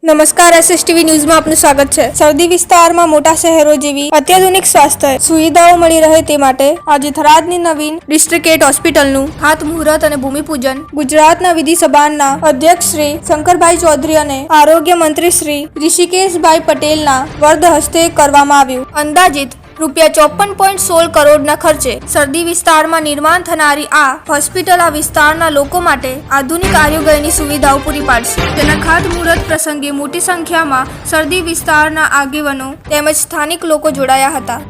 નમસ્કાર, SSTV ન્યૂઝમાં આપનું સ્વાગત છે। સરહદી વિસ્તારમાં મોટા શહેરો જેવી અત્યાધુનિક સ્વાસ્થ્ય સુવિધાઓ મળી રહે તે માટે આજે થરાદની નવીન ડિસ્ટ્રિક્ટ હોસ્પિટલનું ખાતમુહૂર્ત અને ભૂમિપૂજન ગુજરાતના વિધિસભાના અધ્યક્ષ શ્રી શંકરભાઈ ચૌધરી અને આરોગ્ય મંત્રી શ્રી ઋષિકેશભાઈ પટેલના વરદ હસ્તે કરવામાં આવ્યું। અંદાજિત ₹54.16 કરોડના ખર્ચે સરહદી વિસ્તારમાં નિર્માણ થનારી આ હોસ્પિટલ આ વિસ્તારના લોકો માટે આધુનિક આરોગ્યની સુવિધાઓ પૂરી પાડશે। તેના ખાતમુહૂર્ત પ્રસંગે મોટી સંખ્યામાં સરહદી વિસ્તારના આગેવાનો તેમજ સ્થાનિક લોકો જોડાયા હતા।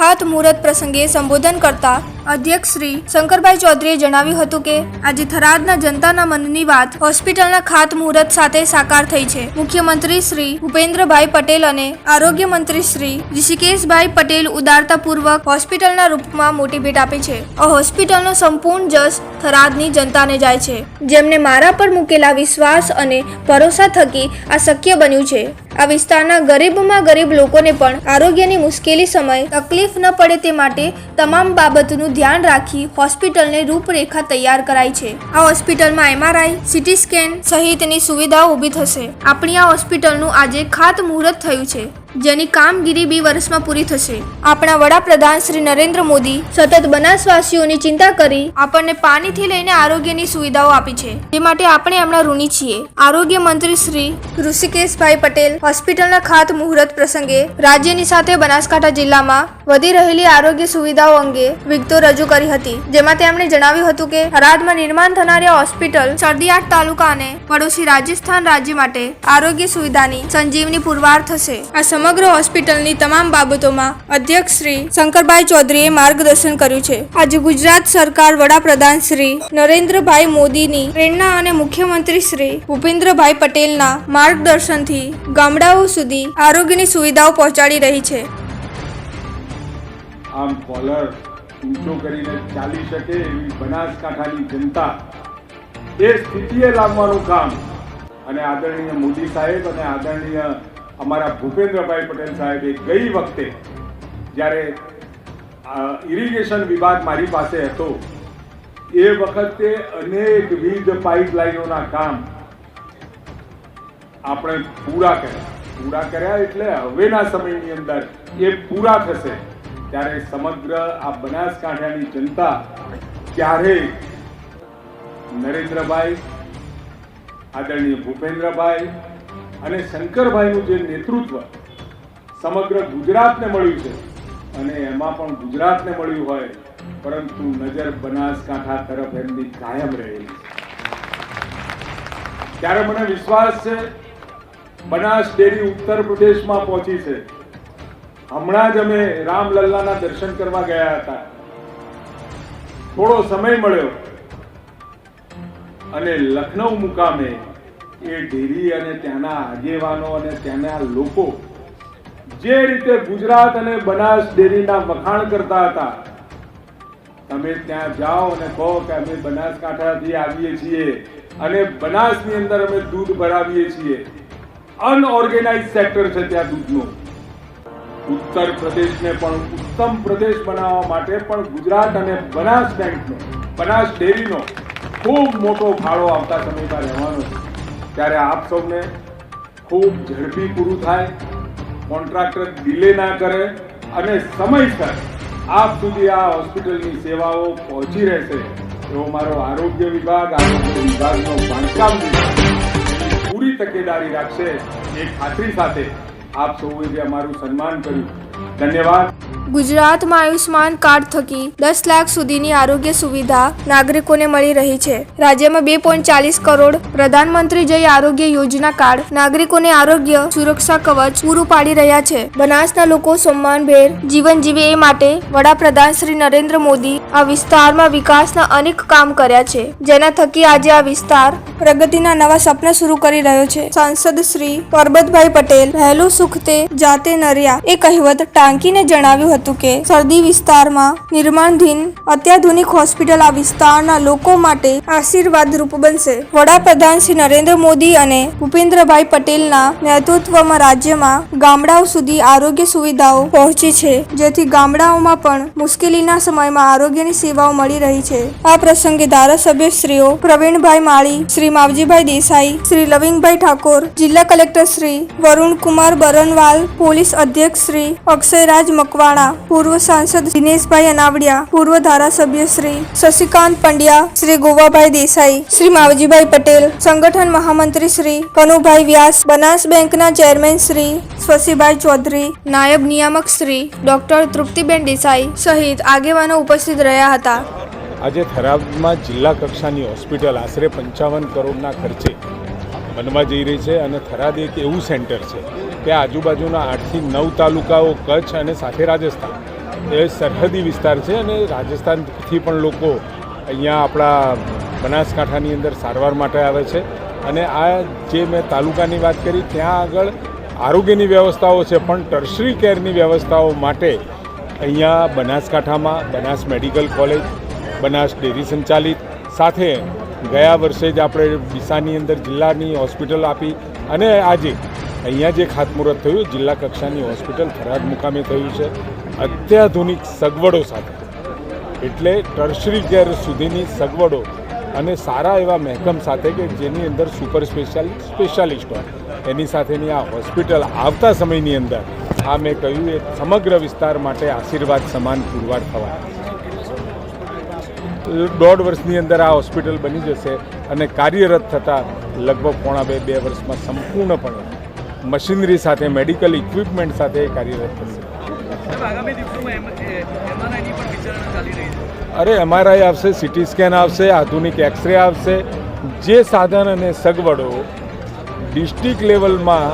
ખાતમુહૂર્ત પ્રસંગે સંબોધન કરતા અધ્યક્ષ શ્રી શંકરભાઈ ચૌધરીએ જણાવ્યું હતું કે આજે થરાદના જનતાના મનની વાત હોસ્પિટલના ખાતમુહૂર્ત સાથે સાકાર થઈ છે। મુખ્યમંત્રી શ્રી ભૂપેન્દ્રભાઈ પટેલ અને આરોગ્ય મંત્રી શ્રી ઋષિકેશભાઈ પટેલ ઉદારતાપૂર્વક હોસ્પિટલના રૂપમાં મોટી ભેટ આપી છે। આ હોસ્પિટલનો સંપૂર્ણ જશ થરાદની જનતાને જાય છે, જેમને મારા પર મૂકેલા વિશ્વાસ અને ભરોસા થકી આ શક્ય બન્યું છે। આ વિસ્તારના ગરીબમાં ગરીબ લોકોને પણ આરોગ્યની મુશ્કેલી સમય તકલીફ ન પડે તે માટે તમામ બાબતનું ધ્યાન રાખી હોસ્પિટલને રૂપરેખા તૈયાર કરાઈ છે। આ હોસ્પિટલમાં MRI, CT સ્કેન સહિતની સુવિધાઓ ઊભી થશે। આપણી આ હોસ્પિટલનું આજે ખાતમુહૂર્ત થયું છે, જેની કામગીરી 2 વર્ષમાં પૂરી થશે। આપણા વડાપ્રધાન શ્રી નરેન્દ્ર મોદી સતત બનાસવાસીઓની ચિંતા કરી આપણને પાણીથી લઈને આરોગ્યની સુવિધાઓ આપી છે, તે માટે આપણે એમના ઋણી છીએ। આરોગ્ય મંત્રી શ્રી ઋષિકેશભાઈ પટેલ હોસ્પિટલના ખાતમુહૂર્ત પ્રસંગે રાજ્યની સાથે બનાસકાંઠા જિલ્લામાં વધી રહેલી આરોગ્ય સુવિધાઓ અંગે વિગતો રજૂ કરી હતી, જેમાં તેમણે જણાવ્યું હતું કે થરાદમાં નિર્માણ થનારી હોસ્પિટલ સરહદી તાલુકા અને પડોશી રાજસ્થાન રાજ્ય માટે આરોગ્ય સુવિધાની સંજીવની પુરવાર થશે। આ સમગ્ર હોસ્પિટલની તમામ બાબતોમાં અધ્યક્ષ શ્રી શંકરભાઈ ચૌધરીએ માર્ગદર્શન કર્યું છે। આજે ગુજરાત સરકાર વડાપ્રધાન શ્રી નરેન્દ્રભાઈ મોદીની પ્રેરણા અને મુખ્યમંત્રી શ્રી ભૂપેન્દ્રભાઈ પટેલના માર્ગદર્શનથી ગામડાઓ સુધી આરોગ્યની સુવિધાઓ પહોંચાડી રહી છે। આમ કોલર ઊંચો કરીને ચાલી શકે એવી બનાસકાંઠાની જનતા એ સ્થિતિએ લાવવાનું કામ અને આદરણીય મોદી સાહેબ અને આદરણીય અમારા ભૂપેન્દ્રભાઈ પટેલ સાહેબે ગઈ વખતે જ્યારે ઇરિગેશન વિભાગ મારી પાસે હતો એ વખતે અનેકવિધ પાઇપલાઇનોના કામ આપણે પૂરા કર્યા એટલે હવેના સમયની અંદર એ પૂરા થશે ત્યારે સમગ્ર આ બનાસકાંઠાની જનતા ક્યારેય નરેન્દ્રભાઈ, આદરણીય ભૂપેન્દ્રભાઈ અને શંકરભાઈનું જે નેતૃત્વ સમગ્ર ગુજરાતને મળ્યું છે અને એમાં પણ ગુજરાતને મળ્યું હોય પરંતુ નજર બનાસકાંઠા તરફ એમની કાયમ રહેલી ત્યારે મને વિશ્વાસ છે બનાસ ડેરી ઉત્તર પ્રદેશમાં પહોંચી છે। હમણાં જ અમે રામલલ્લાના દર્શન કરવા ગયા હતા, થોડો સમય મળ્યો અને લખનઉ મુકામે એ ડેરી અને ત્યાંના આગેવાનો અને ત્યાંના લોકો જે રીતે ગુજરાત અને બનાસ ડેરીના વખાણ કરતા હતા, તમે ત્યાં જાઓ અને કહો કે અમે બનાસકાંઠાથી આવીએ છીએ અને બનાસની અંદર અમે દૂધ ભરાવીએ છીએ। અનઓર્ગેનાઇઝ સેક્ટર છે ત્યાં દૂધનું। ઉત્તર પ્રદેશને પણ ઉત્તમ પ્રદેશ બનાવવા માટે પણ ગુજરાત અને બનાસ બેંકનો, બનાસ ડેરીનો ખૂબ મોટો ફાળો આવતા સમયમાં રહેવાનો છે। ત્યારે આપ સૌને ખૂબ ઝડપી પૂરું થાય, કોન્ટ્રાક્ટર ડિલે ના કરે અને સમયસર આપ સુધી આ હોસ્પિટલની સેવાઓ પહોંચી રહેશે એવો મારો આરોગ્ય વિભાગનો બાંધકામ પૂરી તકેદારી રાખશે એ ખાતરી સાથે આપ સૌએ જે અમારું સન્માન કર્યું, ધન્યવાદ। ગુજરાતમાં આયુષ્માન કાર્ડ થકી 10 લાખ સુધીની આરોગ્ય સુવિધા નાગરિકોને મળી રહી છે। રાજ્યમાં 2.40 કરોડ પ્રધાનમંત્રી જય આરોગ્ય યોજના કાર્ડ નાગરિકોને આરોગ્ય સુરક્ષા કવચ પૂરું પાડી રહ્યા છે। બનાસના લોકો સન્માનભેર જીવન જીવે એ માટે વડાપ્રધાન શ્રી નરેન્દ્ર મોદી આ વિસ્તારમાં વિકાસના અનેક કામ કર્યા છે, જેના થકી આજે આ વિસ્તાર પ્રગતિના નવા સપના શરૂ કરી રહ્યો છે. સાંસદ શ્રી પરબતભાઈ પટેલ વહેલું સુખ તે જાતે નર્યા એ કહેવત ટાંકીને જણાવ્યું હતું કે સરહદી વિસ્તારમાં નિર્માણધીન અત્યાધુનિક હોસ્પિટલ આ વિસ્તારના લોકો માટે આશીર્વાદરૂપ બનશે. વડાપ્રધાન શ્રી નરેન્દ્ર મોદી અને ભૂપેન્દ્રભાઈ પટેલના નેતૃત્વમાં રાજ્યમાં ગામડાઓ સુધી આરોગ્ય સુવિધાઓ પહોંચી છે, જેથી ગામડાઓમાં પણ મુશ્કેલીના સમયમાં આરોગ્યની સેવાઓ મળી રહી છે. આ પ્રસંગે ધારાસભ્ય શ્રીઓ પ્રવીણભાઈ માળી, શ્રી માવજીભાઈ દેસાઈ, શ્રી લવિંગભાઈ ઠાકોર, જિલ્લા કલેક્ટર શ્રી વરુણકુમાર બરનવાલ, પોલીસ અધ્યક્ષ શ્રી અક્ષયરાજ મકવાણા, પૂર્વ સાંસદ દિનેશભાઈ અનાવડિયા, પૂર્વ ધારાસભ્ય શ્રી શશિકાંત પંડ્યા, શ્રી ગોવાભાઈ દેસાઈ, શ્રી માવજીભાઈ પટેલ, સંગઠન મહામંત્રી શ્રી કનુભાઈ વ્યાસ, બનાસ બેંકના ચેરમેન શ્રી શશીભાઈ ચૌધરી, નાયબ નિયામક શ્રી ડોક્ટર તૃપ્તિબેન દેસાઈ સહિત આગેવાનો ઉપસ્થિત રહ્યા હતા. આજે થરાદમાં જિલ્લા કક્ષાની હોસ્પિટલ આશરે 55 કરોડના ખર્ચે બનવા જઈ રહી છે અને થરાદ એક એવું સેન્ટર છે કે આજુબાજુના 8 થી 9 તાલુકાઓ કચ્છ અને સાથે રાજસ્થાન એ સરહદી વિસ્તાર છે અને રાજસ્થાનથી પણ લોકો અહીંયા આપણા બનાસકાંઠાની અંદર સારવાર માટે આવે છે. અને આ જે મેં તાલુકાની વાત કરી ત્યાં આગળ આરોગ્યની વ્યવસ્થાઓ છે, પણ ટર્શરી કેરની વ્યવસ્થાઓ માટે અહીંયા બનાસકાંઠામાં Banas medical college, Banas dairy સંચાલિત, સાથે ગયા વર્ષે જ આપણે ડીસાની અંદર જિલ્લાની હોસ્પિટલ આપી અને આજે અહીંયા જે ખાતમુહૂર્ત થયું જિલ્લા કક્ષાની હોસ્પિટલ થરાદ મુકામે થયું છે અત્યાધુનિક સગવડો સાથે. એટલે ટર્શરી કેર સુધીની સગવડો અને સારા એવા મહેકમ સાથે કે જેની અંદર સુપર સ્પેશિયાલિસ્ટ હોય એની સાથેની આ હોસ્પિટલ આવતા સમયની અંદર આ મેં કહ્યું એ સમગ્ર વિસ્તાર માટે આશીર્વાદ સમાન પુરવાર થવા 1.5 વર્ષની અંદર આ હોસ્પિટલ બની જશે અને કાર્યરત થતાં લગભગ પોણા બે વર્ષમાં સંપૂર્ણપણે મશીનરી સાથે મેડિકલ ઇક્વિપમેન્ટ સાથે કાર્યરત થશે. અરે MRI આવશે, સિટી સ્કેન આવશે, આધુનિક એક્સરે આવશે. જે સાધન અને સગવડો ડિસ્ટ્રિક્ટ લેવલમાં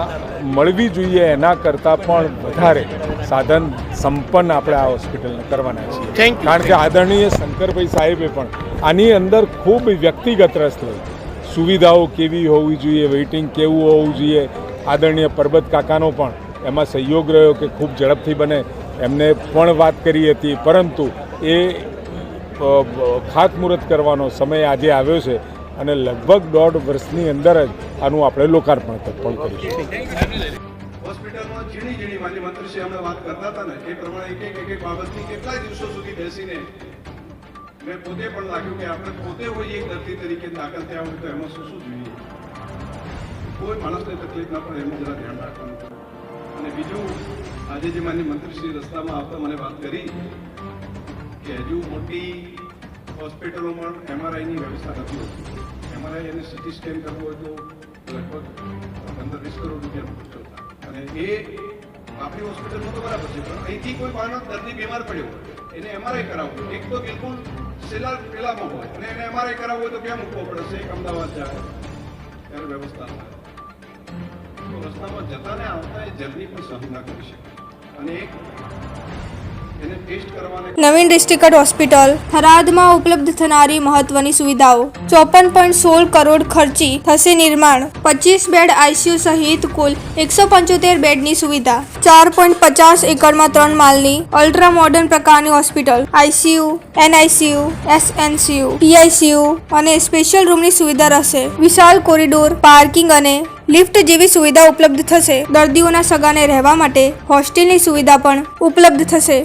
મળવી જોઈએ એના કરતાં પણ વધારે સાધન સંપન્ન આપણે આ હોસ્પિટલને કરવાના છીએ. કારણ કે આદરણીય શંકરભાઈ સાહેબે પણ આની અંદર ખૂબ વ્યક્તિગત રસ લઈ સુવિધાઓ કેવી હોવી જોઈએ, વેઇટિંગ કેવું હોવું જોઈએ. આદરણીય પરબત કાકાનો પણ એમાં સહયોગ રહ્યો કે ખૂબ ઝડપથી બને, એમને પણ વાત કરી હતી. પરંતુ એ ખાતમુહૂર્ત કરવાનો સમય આજે આવ્યો છે અને લગભગ 1.5 વર્ષની અંદર જ આનું આપણે લોકાર્પણ પણ કરીશું. હોસ્પિટલમાં ઝીણી માન્ય મંત્રીશ્રી અમે વાત કરતા હતા ને એ પ્રમાણે એક બાબતની કેટલાય દિવસો સુધી બેસીને મેં પોતે પણ લાગ્યું કે આપણે પોતે હોઈએ એક દર્દી તરીકે દાખલ થયા હોય તો એમાં શું જોઈએ, કોઈ માણસને તકલીફ ના પડે એનું જરા ધ્યાન રાખવાનું. અને બીજું, આજે જે માન્ય મંત્રીશ્રી રસ્તામાં આવતા મને વાત કરી કે હજુ મોટી હોસ્પિટલોમાં MRIની વ્યવસ્થા નથી હોતી. MRI અને સિટી સ્કેન કરવું હોય તો લગભગ 15-20 કરોડ રૂપિયાનો ખર્ચો થાય. અને એ આપણી હોસ્પિટલમાં તો બરાબર છે, પણ અહીંથી કોઈ માણસ દર્દી બીમાર પડ્યો હોય એને MRI કરાવવું એક તો બિલકુલ પેલામાં હોય અને એને MRI કરાવવું હોય તો ક્યાં મૂકવો પડે છે? એક અમદાવાદ જાય ત્યારે વ્યવસ્થા થાય. તો રસ્તામાં જતા ને આવતા એ જર્ની પણ સહન ના કરી શકે. અને એક એને ટેસ્ટ કરવાને નવીન ડિસ્ટ્રિક્ટ હોસ્પિટલ થરાદમાં ઉપલબ્ધ થનારી મહત્વની સુવિધાઓ 54.16 કરોડ ખર્ચી થશે નિર્માણ. 25 બેડ ICU સહિત કુલ 175 બેડની સુવિધા. 4.50 એકરમાં 3 માળની અલ્ટ્રા મોડર્ન પ્રકારની hospital. ICU, NICU, SNCU, PICU અને સ્પેશિયલ રૂમની સુવિધા રહેશે. વિશાળ કોરિડોર, પાર્કિંગ અને લિફ્ટ જેવી સુવિધા ઉપલબ્ધ થશે. દર્દીઓના સગાને રહેવા માટે હોસ્ટેલની સુવિધા પણ ઉપલબ્ધ થશે.